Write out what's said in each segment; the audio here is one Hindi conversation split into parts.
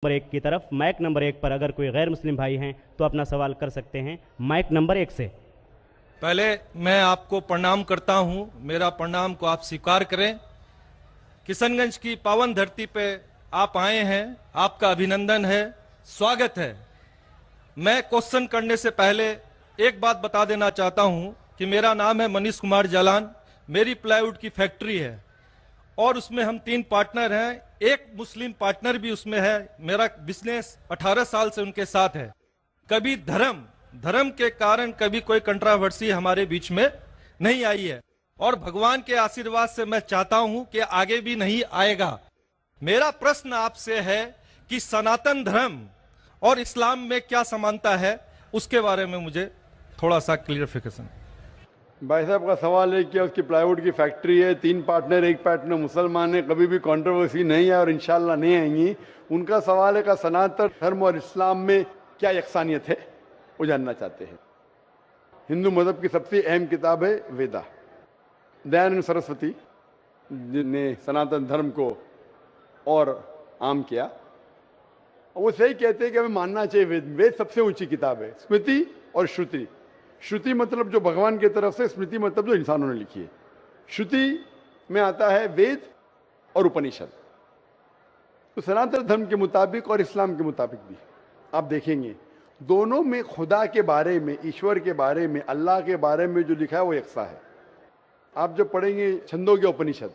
नंबर 1 की तरफ। माइक नंबर 1 पर अगर कोई गैर मुस्लिम भाई हैं तो अपना सवाल कर सकते हैं माइक नंबर 1 से। पहले मैं आपको प्रणाम करता हूं, मेरा प्रणाम को आप स्वीकार करें। किशनगंज की पावन धरती पे आप आए हैं, आपका अभिनंदन है, स्वागत है। मैं क्वेश्चन करने से पहले एक बात बता देना चाहता हूं कि मेरा नाम है मनीष कुमार जालान, मेरी प्लाईवुड की फैक्ट्री है और उसमें हम 3 पार्टनर हैं, एक मुस्लिम पार्टनर भी उसमें है। मेरा बिजनेस 18 साल से उनके साथ है। कभी धर्म के कारण कभी कोई कंट्रावर्सी हमारे बीच में नहीं आई है और भगवान के आशीर्वाद से मैं चाहता हूं कि आगे भी नहीं आएगा। मेरा प्रश्न आपसे है कि सनातन धर्म और इस्लाम में क्या समानता है, उसके बारे में मुझे थोड़ा सा क्लियरिफिकेशन। भाई साहब का सवाल है कि उसकी प्लाईवुड की फैक्ट्री है, 3 पार्टनर, एक पार्टनर मुसलमान है, कभी भी कंट्रोवर्सी नहीं है और इंशाल्लाह नहीं आएंगी। उनका सवाल है कि सनातन धर्म और इस्लाम में क्या यकसानियत है, वो जानना चाहते हैं। हिंदू मजहब की सबसे अहम किताब है वेदा। दयानंद सरस्वती ने सनातन धर्म को और आम किया। वो सही कहते हैं कि हमें मानना चाहिए वेद। वेद सबसे ऊंची किताब है। स्मृति और श्रुति। श्रुति मतलब जो भगवान की तरफ से, स्मृति मतलब जो इंसानों ने लिखी है। श्रुति में आता है वेद और उपनिषद। तो सनातन धर्म के मुताबिक और इस्लाम के मुताबिक भी आप देखेंगे दोनों में खुदा के बारे में, ईश्वर के बारे में, अल्लाह के बारे में जो लिखा है वो यकसा है। आप जब पढ़ेंगे छंदोग्य उपनिषद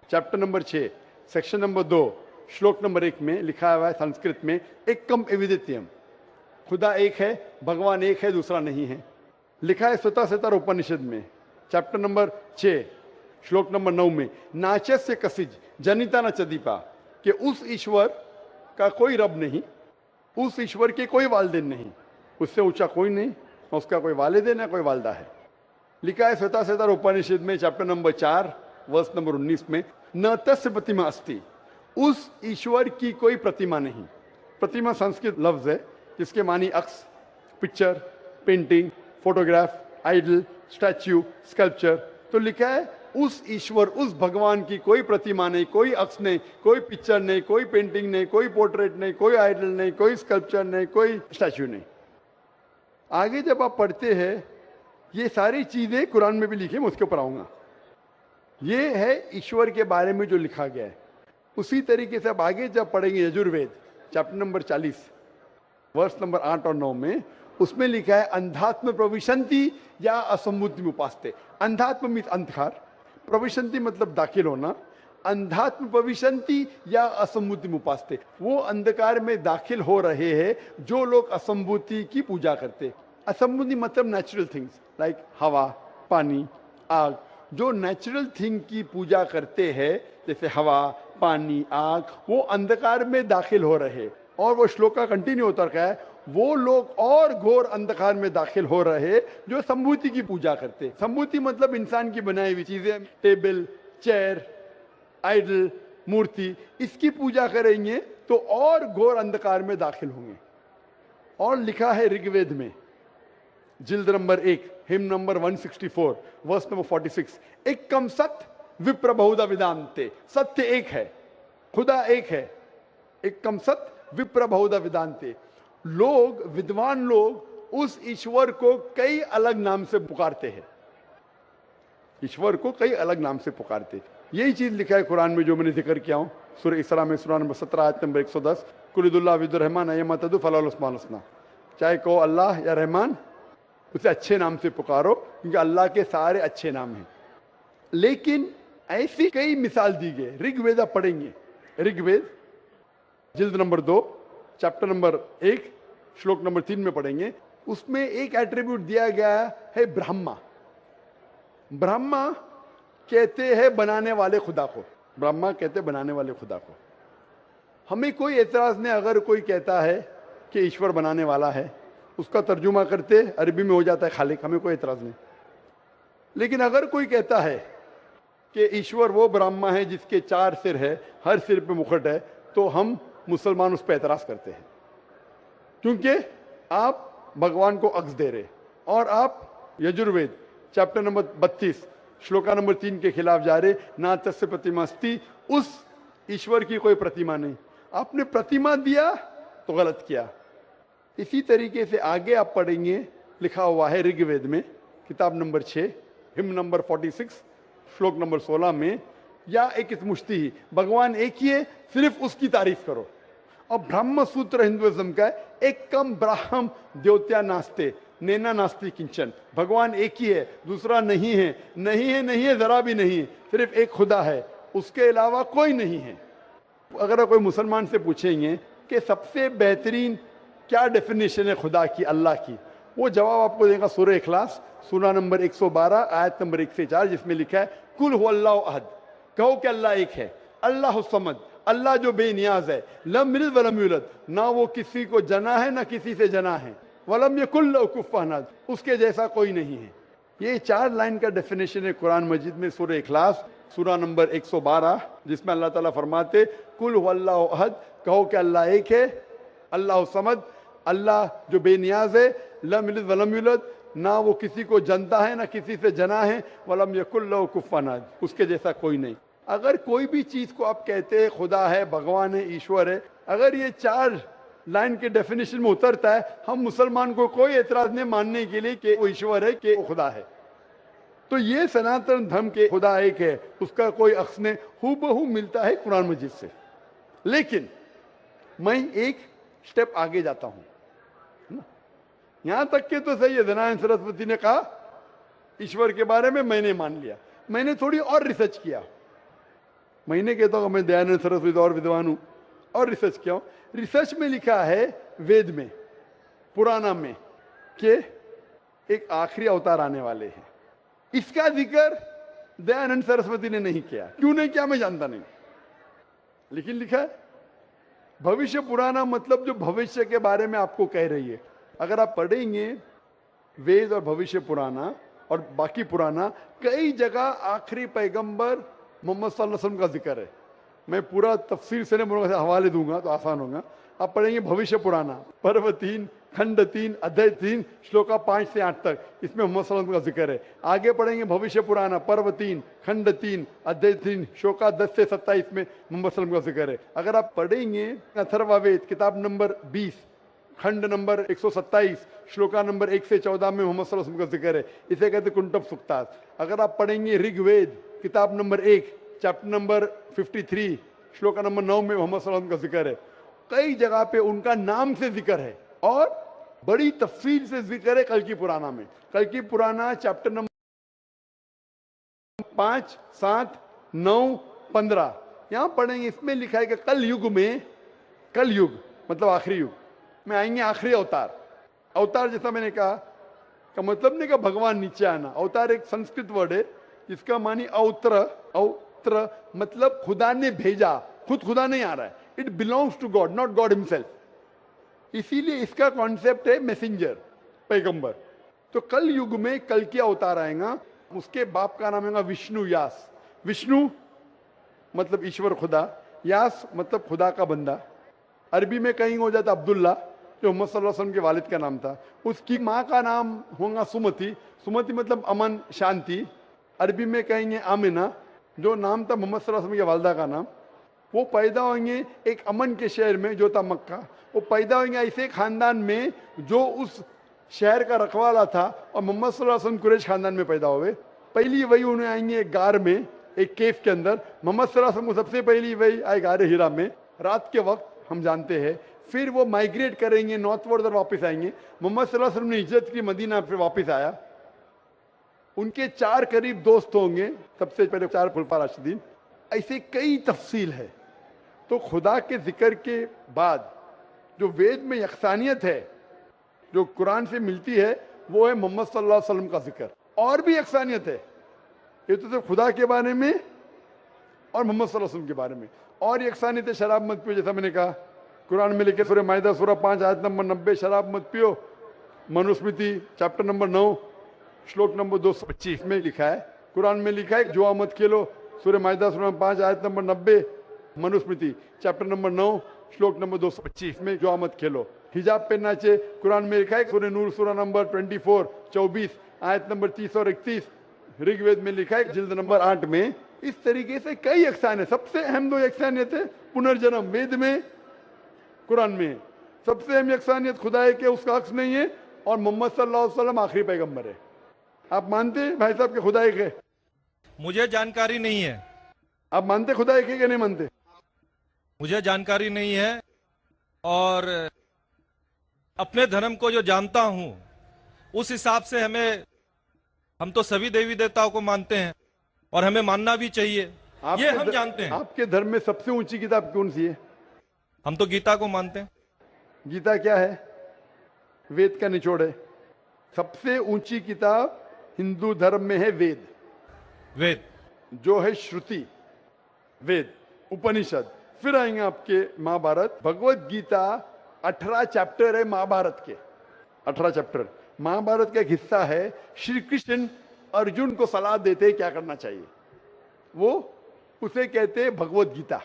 चैप्टर नंबर 6 सेक्शन नंबर 2 श्लोक नंबर 1 में लिखा हुआ है संस्कृत में, एकम एविदित्यम, खुदा एक है, भगवान एक है, दूसरा नहीं है। लिखा है स्वतः उपनिषद में चैप्टर नंबर 6 श्लोक नंबर 9 में, नाचस्य कसिज जनिता न चदीपा, कि उस ईश्वर का कोई रब नहीं, उस ईश्वर के कोई वालिदैन नहीं, उससे ऊंचा कोई नहीं, उसका कोई वालिदैन है, कोई वालदा है। लिखा है स्वतः उपनिषद में चैप्टर नंबर 4 वर्स नंबर 19 में, न तस्य प्रतिमा अस्ति, उस ईश्वर की कोई प्रतिमा नहीं। प्रतिमा संस्कृत लफ्ज है जिसके मानी अक्स, picture, painting, photograph, idol, statue, sculpture. तो लिखा है उस ईश्वर, उस भगवान की कोई प्रतिमा नहीं, कोई अक्स नहीं, कोई पिक्चर नहीं, कोई पेंटिंग नहीं, कोई पोर्ट्रेट नहीं, कोई आइडल नहीं, कोई स्कल्पचर नहीं, कोई स्टैच्यू नहीं। आगे जब आप पढ़ते हैं ये सारी चीजें कुरान में भी लिखी, मैं उसके ऊपर आऊंगा। ये है ईश्वर के बारे में जो लिखा गया है। उसी तरीके से अब आगे जब पढ़ेंगे यजुर्वेद चैप्टर नंबर 40 वर्ष नंबर 8 और 9 में, उसमें लिखा है अंधात्म प्रविशंति या असंबुद्धि उपास्ते। अंधात्म मीन्स अंधकार, प्रविशंति मतलब दाखिल होना, अंधात्म प्रविशंति या असंबुद्धि उपास्ते, वो अंधकार में दाखिल हो रहे हैं जो लोग असंबुद्धि की पूजा करते। असंबुद्धि मतलब नेचुरल थिंग्स लाइक हवा, पानी, आग। जो नेचुरल थिंग की पूजा करते हैं जैसे हवा, पानी, आग, वो अंधकार में दाखिल हो रहे। और वो श्लोक का कंटिन्यू होता रहा है, वो लोग और घोर अंधकार में दाखिल हो रहे जो संभूति की पूजा करते। संभूति मतलब इंसान की बनाई हुई चीजें, टेबल, चेयर, आइडल, मूर्ति, इसकी पूजा करेंगे तो और घोर अंधकार में दाखिल होंगे। और लिखा है ऋग्वेद में जिल्द number 1 hymn number 164 verse number 46, एकम सत्य विप्र बहुधा विदांते, सत्य एक है, खुदा एक है, एकम सत्य विप्र बहुधा विदांते। लोग, विद्वान लोग उस ईश्वर को कई अलग नाम से पुकारते हैं, ईश्वर को कई अलग नाम से पुकारते। यही चीज लिखा है कुरान में जो मैंने जिक्र किया हूं, सूरह इसरा में सूरह नंबर 17 आयत नंबर 110, कुलिदुल्लाह विदुर रहमान अयमा तदु फलाल उस्मान हसना, चाहे कहो अल्लाह या रहमान, उसे अच्छे नाम से पुकारो क्योंकि अल्लाह के सारे अच्छे नाम हैं। लेकिन ऐसी कई मिसाल दी गई। ऋग्वेद आप पढ़ेंगे, ऋग्वेद जिल्द नंबर 2 चैप्टर नंबर 1 श्लोक नंबर 3 में पढ़ेंगे, उसमें एक एट्रीब्यूट दिया गया है ब्रह्मा। ब्रह्मा कहते हैं बनाने वाले खुदा को, ब्रह्मा कहते हैं बनाने वाले खुदा को। हमें कोई एतराज नहीं अगर कोई कहता है कि ईश्वर बनाने वाला है, उसका तर्जुमा करते अरबी में हो जाता है खालिक, हमें कोई एतराज नहीं। लेकिन अगर कोई कहता है कि ईश्वर वो ब्रह्मा है जिसके 4 सिर है, हर सिर पे मुकुट है, तो हम मुसलमान उस पर एतराज करते हैं क्योंकि आप भगवान को अक्स दे रहे और आप Yajurveda chapter number 32 shloka number 3 के खिलाफ जा रहे। ना तस्य प्रतिमा अस्ति, उस ईश्वर की कोई प्रतिमा नहीं। आपने प्रतिमा दिया तो गलत किया। इसी तरीके से आगे आप पढ़ेंगे, लिखा हुआ है ऋग्वेद में किताब नंबर 6 हिम नंबर 46 श्लोक नंबर 16 में, या एक मुश्ती ही, भगवान एक ही है, सिर्फ उसकी तारीफ करो। और ब्रह्म सूत्र हिंदुइज्म का है, एक कम ब्राह्म द्योत्या नास्ते नैना नास्ति किंचन, भगवान एक ही है, दूसरा नहीं है, नहीं है, नहीं है, जरा भी नहीं है, सिर्फ एक खुदा है, उसके अलावा कोई नहीं है। अगर कोई मुसलमान से पूछेंगे कि सबसे बेहतरीन क्या डेफिनेशन है खुदा की, अल्लाह की, वो जवाब आपको देगा सूरह इखलास सूरा नंबर 112 आयत नंबर 1 से 4, जिसमें लिखा है कुल हुवल्लाहु अहद, कहो कि अल्लाह एक है, अल्लाह समद, अल्लाह जो बेनियाज है, लम यलिद वलम यूलद, ना वो किसी को जना है ना किसी से जना है, वलम यकुल लहू कुफुवन अहद, उसके जैसा कोई नहीं है। ये 4 लाइन का डेफिनेशन है कुरान मजीद में सूरह इखलास सूरा नंबर 112, जिसमें अल्लाह ताला फरमाते कुल हुवल्लाहु अहद, कहो कि अल्लाह एक है, अल्लाह समद, अल्लाह जो बेनियाज है, लम यलिद वलम यूलद, ना वो किसी को जनता है ना किसी से जना है, वलम यकुल लहू कुफुवन अहद, उसके जैसा कोई नहीं। अगर कोई भी चीज को आप कहते हैं खुदा है, भगवान है, ईश्वर है, अगर ये 4 लाइन के डेफिनेशन में उतरता है, हम मुसलमान को कोई एतराज नहीं मानने के लिए कि वो ईश्वर है, कि वो खुदा है। तो ये सनातन धर्म के खुदा एक है, उसका कोई अक्स नहीं, हूबहू मिलता है कुरान मजीद से। लेकिन मैं एक स्टेप आगे जाता हूं, यहां तक के तो सही है, दयानंद सरस्वती ने कहा ईश्वर के बारे में, मैंने मान लिया, मैंने थोड़ी और रिसर्च किया। मैंने कहता हूं मैं दयानंद सरस्वती और विद्वान हूं, और रिसर्च किया हूं। रिसर्च में लिखा है वेद में, पुराना में, कि एक आखिरी अवतार आने वाले हैं। इसका जिक्र दयानंद सरस्वती ने नहीं किया, क्यों नहीं किया मैं जानता नहीं, लेकिन लिखा है भविष्य पुराना, मतलब जो भविष्य के बारे में आपको कह रही है। अगर आप पढ़ेंगे वेद और भविष्य पुराना और बाकी पुराना, कई जगह आखिरी पैगंबर मोहम्मद सल्लल्लाहु अलैहि वसल्लम का जिक्र है। मैं पूरा तफसीर से नहीं बोलूंगा, हवाले दूंगा तो आसान होगा। आप पढ़ेंगे भविष्य पुराना पर्व 3 खंड 3 अध्याय 3 श्लोका 5 से 8 तक, इसमें मोहम्मद सल्लल्लाहु अलैहि वसल्लम का जिक्र है। आगे पढ़ेंगे भविष्य पुराना पर्व 3 खंड 3 अध्याय 3 श्लोका 10 से 27 में मोहम्मद सल्लल्लाहु अलैहि वसल्लम का जिक्र है। अगर आप पढ़ेंगे अथर्ववेद किताब नंबर 20 खंड नंबर 127 श्लोका नंबर 1 से 14 में मोहम्मद सल्लल्लाहु अलैहि वसल्लम का जिक्र है, इसे कहते कुंटब सुक्तास। अगर आप पढ़ेंगे ऋग्वेद किताब number 1 chapter number 53 shloka number 9 में मोहम्मद सल्लल्लाहु अलैहि वसल्लम का जिक्र है। कई जगह पे उनका नाम से जिक्र है और बड़ी तफसील से जिक्र है कल्कि पुराना में। कल्कि पुराना चैप्टर नंबर 5, 7, 9, 15 यहां पढ़ेंगे। इसमें लिखा है कि कल युग में, कल युग मतलब आखिरी युग में आएंगे आखिरी अवतार। अवतार जैसा मैंने कहा का मतलब नहीं कि भगवान नीचे आना। अवतार एक संस्कृत वर्ड है जिसका मानी अवत्र, अवत्र मतलब खुदा ने भेजा, खुद खुदा नहीं आ रहा है, it belongs to God, not God himself. इसीलिए इसका कॉन्सेप्ट है मैसेंजर, पैगंबर। तो कल युग में कल की अवतार आएगा, उसके बाप का नाम है विष्णु यास। विष्णु मतलब ईश्वर खुदा, यास मतलब खुदा का बंदा। अरबी में कहीं हो जाता अब्दुल्ला जो मोहम्मद सल्लल्लाहु अलैहि वसल्लम के वालिद का नाम था। उसकी माँ का नाम होगा सुमति, सुमति मतलब अमन शांति। अरबी में कहेंगे आमिना जो नाम था मोहम्मद सल्लल्लाहु अलैहि वसल्लम के वालिदा का नाम। वो पैदा होंगे एक अमन के शहर में जो था मक्का। वो पैदा होंगे ऐसे खानदान में जो उस शहर का रखवाला था और मोहम्मद सल्लल्लाहु अलैहि वसल्लम कुरैश खानदान में पैदा हुए। पहली वही उन्हें आएंगे एक गार में, एक केव के अंदर। मोहम्मद सल्लल्लाहु अलैहि वसल्लम को सबसे पहली वही आए गार हिरा में रात के वक्त, हम जानते हैं। फिर वो माइग्रेट करेंगे नॉर्थवर्ड और वापस आएंगे। मोहम्मद सल्लल्लाहु अलैहि वसल्लम ने हिजरत की, मदीना फिर वापस आया। उनके 4 करीब दोस्त होंगे, सबसे पहले 4 खुलफा राशिदीन। ऐसे कई तफसील है। तो खुदा के जिक्र के बाद जो वेद में यकसानियत है जो कुरान से मिलती है वो है मोहम्मद सल्लल्लाहु अलैहि वसल्लम का जिक्र। और भी यकसानियत है, ये तो सिर्फ खुदा के बारे में और मोहम्मद सल्लल्लाहु अलैहि वसल्लम के बारे में। और यकसानियत है शराब मत पियो, जैसा मैंने कहा कुरान में लिखे सूरह माइदा सूरह 5 आयत नंबर 90 शराब मत पियो। मनुस्मृति चैप्टर नंबर 9 श्लोक नंबर 225 में लिखा है। कुरान में लिखा है जुआ मत खेलो, सूरह माइदा सूरह 5 आयत नंबर 90। मनुस्मृति चैप्टर नंबर 9 श्लोक नंबर 225 में जुआ मत खेलो। हिजाब पहनना चाहिए, कुरान में लिखा है सूरह नूर सूरह नंबर 24 आयत नंबर 30 और 31। ऋग्वेद में लिखा है जिल्द नंबर 8 में। इस तरीके से कई यकसानियत, सबसे अहम 2 यकसानियत है पुनर्जन्म। वेद में कुरान में है। सबसे अहम यकसानियत खुदा है कि उसका अक्स नहीं है और मोहम्मद सल्लल्लाहु अलैहि वसल्लम आखिरी पैगंबर है। आप मानते हैं भाई साहब के खुदा एक है? मुझे जानकारी नहीं है। आप मानते खुदा एक है कि नहीं मानते? मुझे जानकारी नहीं है, और अपने धर्म को जो जानता हूं उस हिसाब से हम तो सभी देवी देवताओं को मानते हैं और हमें मानना भी चाहिए, ये हम जानते हैं। आपके धर्म में सबसे ऊंची किताब कौन सी है? हम तो गीता को मानते हैं। गीता क्या है? वेद का निचोड़ है। सबसे ऊंची किताब हिंदू धर्म में है वेद। वेद जो है श्रुति, वेद, उपनिषद। फिर आएंगे आपके महाभारत। भगवत गीता 18 चैप्टर है महाभारत के, 18 चैप्टर। महाभारत का एक हिस्सा है। श्री कृष्ण अर्जुन को सलाह देते हैं क्या करना चाहिए, वो उसे कहते हैं भगवत गीता।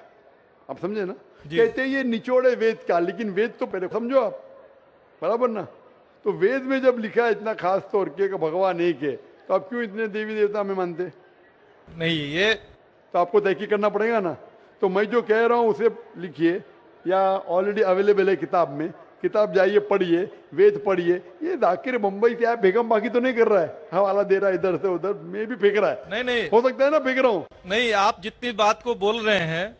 आप समझे ना? कहते हैं ये निचोड़ है वेद का, लेकिन वेद तो पहले समझो आप, बराबर ना? तो वेद में जब लिखा है इतना खास तौर के भगवान एक है, तो आप क्यों इतने देवी देवता में मानते नहीं? ये तो आपको तहकीक करना पड़ेगा ना। तो मैं जो कह रहा हूं उसे लिखिए, या ऑलरेडी अवेलेबल है किताब में, किताब जाइए पढ़िए, वेद पढ़िए। ये जाकिर मुंबई से आया बेगम बाकी तो नहीं कर रहा है, हवाला दे रहा है इधर से उधर, मैं भी फेंक रहा है। नहीं नहीं, हो सकता है ना फेंक रहा हूं। नहीं, आप जितनी बात को बोल रहे हैं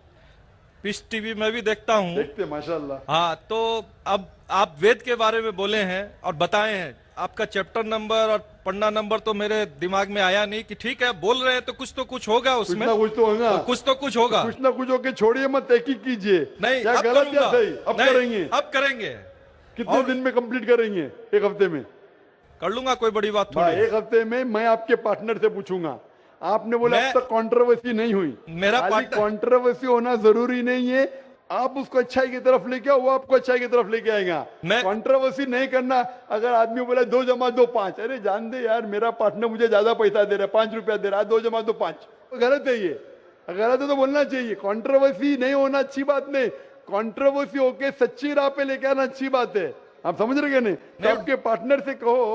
पीस टीवी में भी देखता हूँ। देखते माशाल्लाह। हाँ, तो अब आप वेद के बारे में बोले हैं और बताए हैं, आपका चैप्टर नंबर और पन्ना नंबर तो मेरे दिमाग में आया नहीं कि ठीक है बोल रहे हैं तो कुछ होगा उसमें, कुछ तो होगा, कुछ तो कुछ होगा, कुछ ना कुछ होके छोड़िए, मत तहकीक कीजिए। नहीं क्या अब गलत या करूंगा। सही? अब नहीं, करेंगे। अब करेंगे। कितने दिन में कंप्लीट करेंगे? एक हफ्ते में कर लूंगा, कोई बड़ी बात थोड़ी। एक हफ्ते में मैं आपके पार्टनर से पूछूंगा। आपने बोला अब तक कंट्रोवर्सी नहीं हुई। मेरा कंट्रोवर्सी होना जरूरी नहीं है, आप उसको अच्छाई की तरफ लेके आओ, वो आपको अच्छाई की तरफ लेके आएगा। कंट्रोवर्सी नहीं करना। अगर आदमी बोला 2 जमा 2 5, अरे जान दे यार, मेरा पार्टनर मुझे ज्यादा पैसा दे रहा है, 5 रुपया दे रहा है, 2 जमा 2 5, गलत है ये। गलत है तो बोलना चाहिए। कंट्रोवर्सी नहीं होना अच्छी बात नहीं, कंट्रोवर्सी होके सच्ची राह पे लेके आना अच्छी बात है। आप समझ रहे हैं? नहीं आपके पार्टनर से कहो,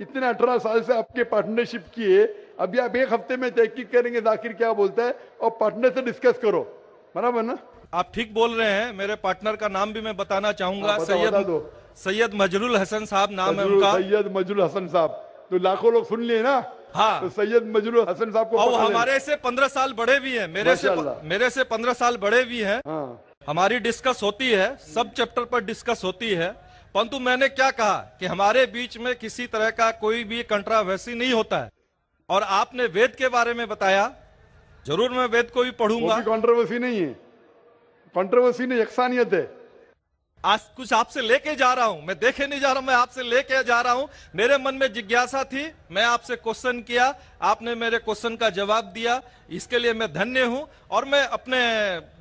इतने 18 साल से आपके पार्टनरशिप किए, अभी आप एक हफ्ते में तहकीक करेंगे जाकिर क्या बोलता है, और पार्टनर से डिस्कस करो, बराबर ना? आप ठीक बोल रहे हैं। मेरे पार्टनर का नाम भी मैं बताना चाहूंगा। सैयद मजरुल हसन साहब नाम है उनका। सैयद मजरुल हसन साहब तो लाखों लोग सुन लिए ना। हाँ, तो सैयद मजरुल हसन साहब को और हमारे से 15 साल बड़े भी हैं, मेरे से 15 साल बड़े भी हैं। हाँ। हमारी डिस्कस होती है, सब चैप्टर पर डिस्कस होती है। परंतु मैंने क्या कहा कि हमारे बीच में किसी तरह का कोई भी कंट्रोवर्सी नहीं होता है। और आपने वेद के बारे में बताया, जरूर मैं वेद को भी पढ़ूंगा। कंट्रोवर्सी नहीं है, कंट्रोवर्सी नहीं, यकसानियत है। आज कुछ आपसे लेके जा रहा हूं, मैं देखे नहीं जा रहा हूं, मैं आपसे लेके जा रहा हूं। मेरे मन में जिज्ञासा थी, मैं आपसे क्वेश्चन किया, आपने मेरे क्वेश्चन का जवाब दिया, इसके लिए मैं धन्य हूं। और मैं अपने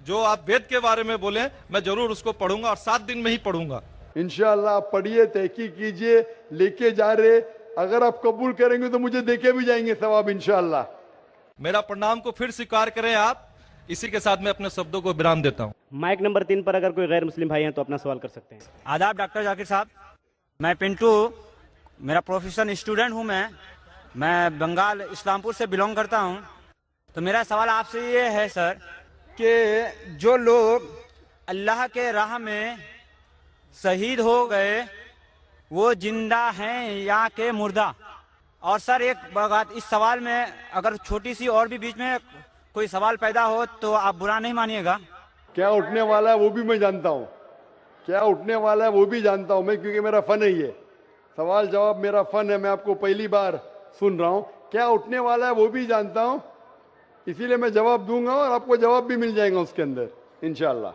जो आप वेद के बारे में बोले, मैं जरूर उसको पढ़ूंगा और 7 दिन में ही पढ़ूंगा इंशाअल्लाह। आप पढ़िए, तहकीक कीजिए, लेके जा रहे। अगर आप कबूल करेंगे तो मुझे देके भी जाएंगे सवाब इंशाअल्लाह। मेरा प्रणाम को फिर स्वीकार करें आप। इसी के साथ मैं अपने शब्दों को विराम देता हूं। माइक नंबर 3 पर अगर कोई गैर मुस्लिम भाई हैं तो अपना सवाल कर सकते हैं। आदाब डॉक्टर जाकिर साहब, मैं पिंटू, मेरा प्रोफेशनल स्टूडेंट हूं। मैं बंगाल इस्लामपुर से बिलोंग करता हूं। तो मेरा सवाल आपसे ये है सर कि जो लोग अल्लाह के राह में शहीद हो गए वो जिंदा हैं या के मुर्दा? और सर एक बात, इस सवाल में अगर छोटी सी और भी बीच में कोई सवाल पैदा हो तो आप बुरा नहीं मानिएगा। क्या उठने वाला है वो भी मैं जानता हूँ, क्या उठने वाला है वो भी जानता हूँ मैं, क्योंकि मेरा फन है ये सवाल जवाब, मेरा फन है। मैं आपको पहली बार सुन रहा हूँ। क्या उठने वाला है वो भी जानता हूँ, इसीलिए मैं जवाब दूंगा और आपको जवाब भी मिल जाएगा उसके अंदर इंशाल्लाह।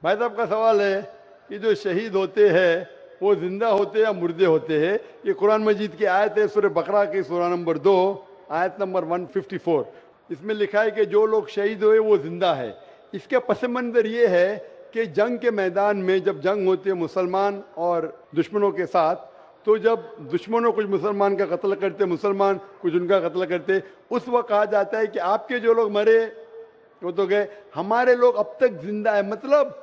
भाई साहब का सवाल है कि जो शहीद होते हैं वो जिंदा होते हैं या मुर्दे होते हैं? ये कुरान मजीद की आयत है, सूरह बकरा की सूरह नंबर 2 आयत नंबर 154। इसमें लिखा है कि जो लोग शहीद हुए वो जिंदा है। इसके पस मंजर ये है कि जंग के मैदान में जब जंग होती है मुसलमान और दुश्मनों के साथ, तो जब दुश्मनों कुछ मुसलमान का कत्ल करते, मुसलमान कुछ उनका कत्ल करते, उस वक्त कहा जाता है कि आपके जो लोग मरे वो तो गए, हमारे लोग अब तक जिंदा है। मतलब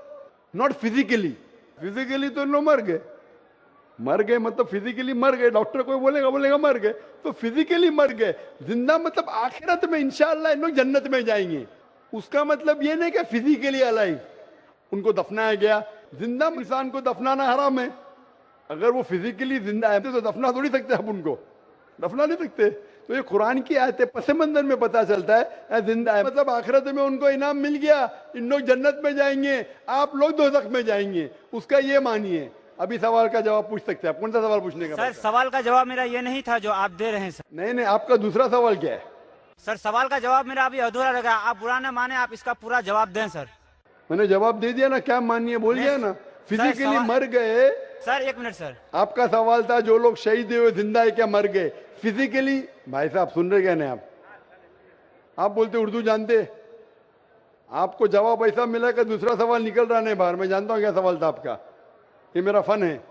नॉट फिजिकली, फिजिकली तो लोग मर गए मतलब फिजिकली मर गए, डॉक्टर कोई बोलेगा मर गए, तो फिजिकली मर गए। जिंदा मतलब आखिरत में इंशाअल्लाह इन लोग जन्नत में जाएंगे। उसका मतलब ये नहीं कि फिजिकली अलाइव, उनको दफनाया गया, जिंदा इंसान को दफनाना हराम है। अगर वो फिजिकली जिंदा है तो दफना थोड़ी सकते आप उनको, दफना नहीं सकते। तो ये कुरान की आयत है, पस मंजर में पता चलता है जिंदा है, मतलब आखिरत में उनको इनाम मिल गया, इन लोग जन्नत में जाएंगे, आप लोग दोज़ख में जाएंगे, उसका ये मानिए। अभी सवाल का जवाब पूछ सकते हैं आप। कौन सा सवाल पूछने का? सर सवाल का जवाब मेरा ये नहीं था जो आप दे रहे हैं सर। नहीं नहीं, आपका दूसरा सवाल क्या है? सर सवाल का जवाब मेरा अभी अधूरा लगा, आप बुरा न माने, आप इसका पूरा जवाब दें सर। मैंने जवाब दे दिया ना, क्या मानिए बोल दिया ना। फिजिकली सवाल- मर गए। सर एक मिनट सर। आपका सवाल था जो लोग शहीद हुए जिंदा है क्या मर गए? फिजिकली भाई साहब सुन रहे क्या नहीं आप बोलते उर्दू जानते, आपको जवाब ऐसा मिला कि दूसरा सवाल निकल रहा नहीं बाहर। मैं जानता हूं क्या सवाल था आपका, ये मेरा फन है।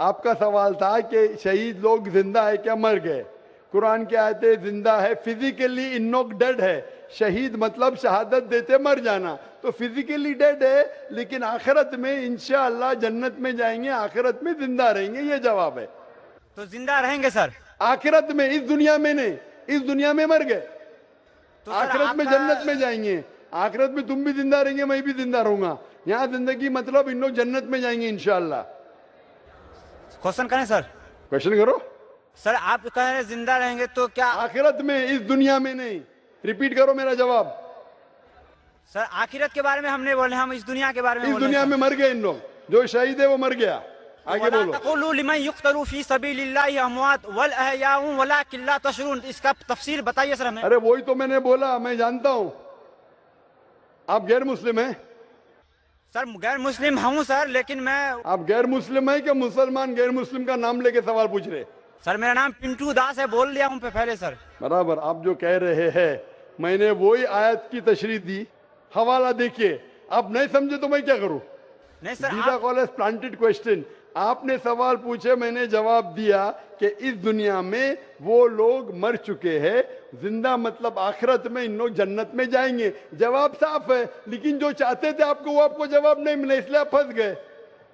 आपका सवाल था कि शहीद लोग जिंदा है क्या मर गए? कुरान की आयतें जिंदा है, फिजिकली इन लोग डेड है। शहीद मतलब शहादत देते मर जाना, तो फिजिकली डेड है, लेकिन आखिरत में इंशाअल्लाह जन्नत में जाएंगे, आखिरत में जिंदा रहेंगे, ये जवाब है। तो जिंदा रहेंगे सर आखिरत में, इस दुनिया में नहीं, इस दुनिया में मर गए, तो सर आखिरत में आपका- जन्नत में जाएंगे। आखिरत में तुम भी जिंदा रहेंगे, मैं भी जिंदा रहूंगा। यहाँ जिंदगी मतलब इन लोग जन्नत में जाएंगे इंशाअल्लाह। क्वेश्चन करें सर? क्वेश्चन करो। सर आप कह रहे हैं जिंदा रहेंगे तो क्या? आखिरत में, इस दुनिया में नहीं। रिपीट करो मेरा जवाब। सर आखिरत के बारे में हम नहीं बोले, हम इस दुनिया के बारे में इस बोले दुनिया सर। में मर गए इन लोग, जो शहीद है वो मर गया। आगे वला बोलो। तक़ूलू लिमन युक़्तलू फ़ी सबीलिल्लाहि अमवात वल अहयाउ वलाकिन ला तशऊरून। इसका तफसील बताइए सर हमें। अरे वही तो मैंने बोला, मैं जानता हूं आप गैर मुस्लिम हैं। सर गैर मुस्लिम हूँ सर, लेकिन मैं आप गैर मुस्लिम है कि मुसलमान गैर मुस्लिम का नाम लेके सवाल पूछ रहे? सर मेरा नाम पिंटू दास है, बोल लिया हूँ पहले सर। बराबर। आप जो कह रहे हैं, मैंने वही आयत की तशरीह दी, हवाला देखिए। आप नहीं समझे तो मैं क्या करूं? नहीं सर दीदा कॉलेज प्लांटेड क्वेश्चन। आपने सवाल पूछे, मैंने जवाब दिया कि इस दुनिया में वो लोग मर चुके हैं, जिंदा मतलब आखिरत में इन लोग जन्नत में जाएंगे। जवाब साफ है, लेकिन जो चाहते थे आपको वो आपको जवाब नहीं मिला, इसलिए आप फंस गए।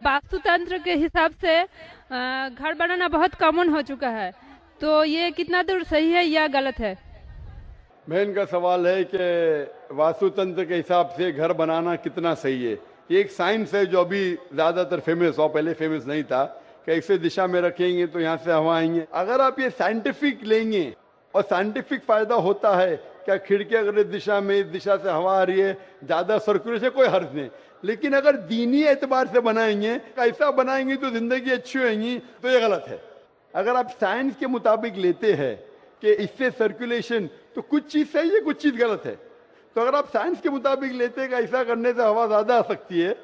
वास्तुतंत्र के हिसाब से घर बनाना बहुत कॉमन हो चुका है, तो ये कितना दूर सही है या गलत है? बहन का सवाल है कि वास्तुतंत्र के हिसाब से घर बनाना कितना सही है। ये एक साइंस है जो अभी ज्यादातर फेमस हो, पहले फेमस नहीं था, कि ऐसे दिशा में रखेंगे तो यहाँ से हवा आएंगे। अगर आप ये साइंटिफिक लेंगे और साइंटिफिक फायदा होता है, क्या खिड़की अगर इस दिशा में, इस दिशा से हवा आ रही है, ज्यादा सर्कुलेशन, कोई हर्ज नहीं। लेकिन अगर दीनी एतबार से बनाएंगे, ऐसा बनाएंगे तो जिंदगी अच्छी होगी, तो ये गलत है। अगर आप साइंस के मुताबिक लेते हैं कि इससे सर्कुलेशन, तो कुछ चीज सही है, कुछ चीज गलत है। तो अगर आप साइंस के मुताबिक लेते हैं कि ऐसा करने से हवा ज्यादा आ सकती है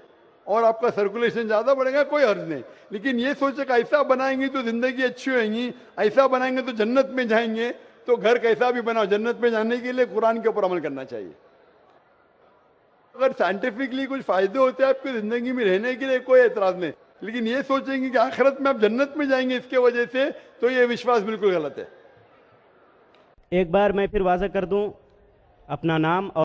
और आपका सर्कुलेशन ज्यादा बढ़ेगा, कोई हर्ज नहीं। लेकिन ये सोचे कि ऐसा बनाएंगे तो जिंदगी अच्छी होगी, ऐसा बनाएंगे तो जन्नत में जाएंगे, तो घर कैसा भी बनाओ, जन्नत में जाने के लिए कुरान के ऊपर अमल करना चाहिए। अगर साइंटिफिकली कुछ फायदे होते हैं आपकी जिंदगी में रहने के लिए, कोई एतराज नहीं। लेकिन ये सोचेंगे कि आखिरत में आप जन्नत में जाएंगे इसके वजह से, तो ये विश्वास बिल्कुल गलत है। एक बार मैं फिर वाज़ह कर दूं, अपना नाम और